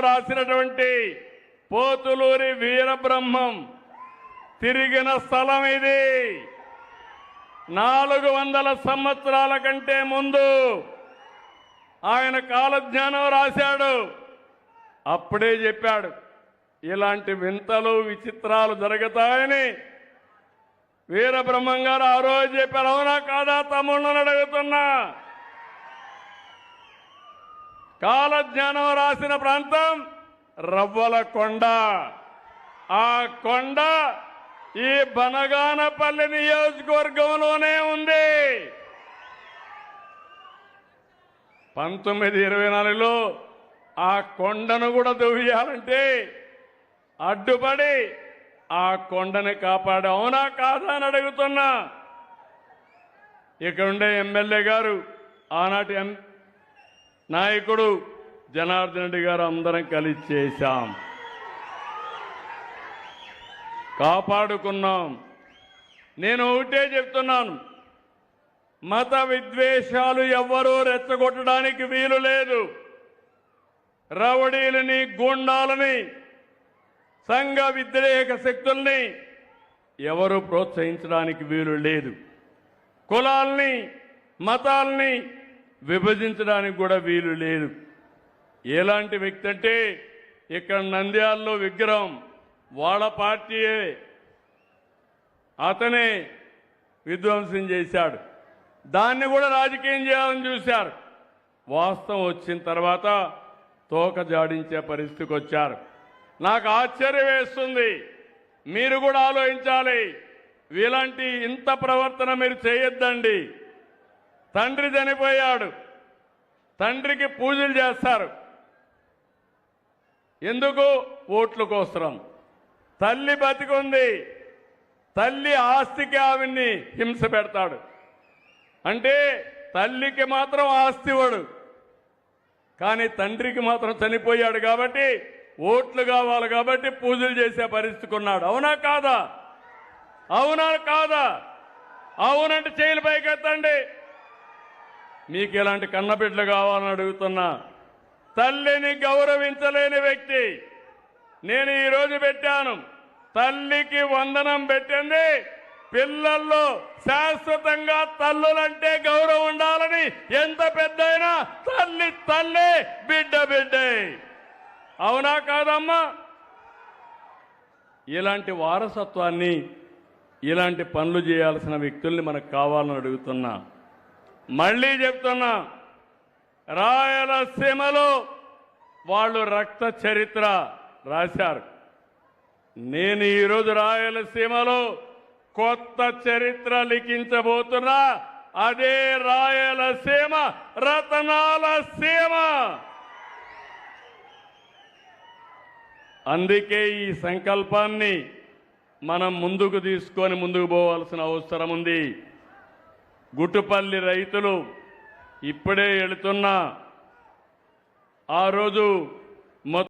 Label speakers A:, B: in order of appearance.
A: రాసినటువంటి పోతులూరి వీరబ్రహ్మం తిరిగిన స్థలం ఇది. 400 సంవత్సరాల కంటే ముందు ఆయన కాలజ్ఞానం రాశాడు. అప్పుడే చెప్పాడు ఇలాంటి వింతలు విచిత్రాలు జరుగుతాయని. వీరబ్రహ్మం గారు ఆ రోజు చెప్పారు. అవునా కాదా తమ్ముళ్ళని అడుగుతున్నా. కాలజ్ఞానం రాసిన ప్రాంతం రవ్వల కొండ. ఆ కొండ ఈ బనగానపల్లి నియోజకవర్గంలోనే ఉంది. 1924లో ఆ కొండను కూడా దువ్వేయాలంటే అడ్డుపడి ఆ కొండని కాపాడు. అవునా కాదా అని అడుగుతున్నా. ఇక్కడ ఉండే ఎమ్మెల్యే గారు, ఆనాటి నాయకుడు జనార్దన్ రెడ్డి గారు అందరం కలిసి చేశాం, కాపాడుకున్నాం. నేను ఒకటే చెప్తున్నాను, మత విద్వేషాలు ఎవ్వరూ రెచ్చగొట్టడానికి వీలు లేదు. రౌడీలని, గూండాలని, సంఘ వ్యతిరేక శక్తుల్ని ఎవరు ప్రోత్సహించడానికి వీలు లేదు. కులాల్ని, మతాల్ని విభజించడానికి కూడా వీలు లేదు. ఎలాంటి వ్యక్తి అంటే ఇక్కడ నంద్యాలలో విగ్రహం వాళ్ళ పార్టీయే, అతనే విధ్వంసం చేశాడు. దాన్ని కూడా రాజకీయం చేయాలని చూశారు. వాస్తవం వచ్చిన తర్వాత తోక జాడించే పరిస్థితికి వచ్చారు. నాకు ఆశ్చర్యం వేస్తుంది. మీరు కూడా ఆలోచించాలి. ఇలాంటి ఇంత ప్రవర్తన మీరు చేయొద్దండి. తండ్రి చనిపోయాడు, తండ్రికి పూజలు చేస్తారు. ఎందుకు? ఓట్ల కోసం. తల్లి బతికుంది, తల్లి ఆస్తికి ఆవిడ్ని హింస పెడతాడు. అంటే తల్లికి మాత్రం ఆస్తి ఇవ్వడు, కానీ తండ్రికి మాత్రం చనిపోయాడు కాబట్టి ఓట్లు కావాలి కాబట్టి పూజలు చేసే పరిస్థితికి ఉన్నాడు. అవునా కాదా? అవునా కాదా? అవునంటే చేతులు పైకెత్తండి. మీకు ఇలాంటి కన్నబిడ్డలు కావాలని అడుగుతున్నా. తల్లిని గౌరవించలేని వ్యక్తి. నేను ఈరోజు పెట్టాను, తల్లికి వందనం పెట్టింది. పిల్లల్లో శాశ్వతంగా తల్లులంటే గౌరవం ఉండాలని. ఎంత పెద్దయినా తల్లి తల్లే, బిడ్డ బిడ్డే. అవునా కాదమ్మా? ఇలాంటి వారసత్వాన్ని, ఇలాంటి పనులు చేయాల్సిన వ్యక్తుల్ని మనకు కావాలని అడుగుతున్నా. మళ్ళీ చెప్తున్నా, రాయలసీమలో వాళ్ళు రక్త చరిత్ర రాశారు. నేను ఈరోజు రాయలసీమలో కొత్త చరిత్ర లిఖించబోతున్నా. అదే రాయలసీమ రతనాల సీమ. అందుకే ఈ సంకల్పాన్ని మనం ముందుకు తీసుకొని ముందుకు పోవాల్సిన అవసరం ఉంది. గుట్టుపల్లి రైతులు ఇప్పుడే వెళుతున్నా. ఆ రోజు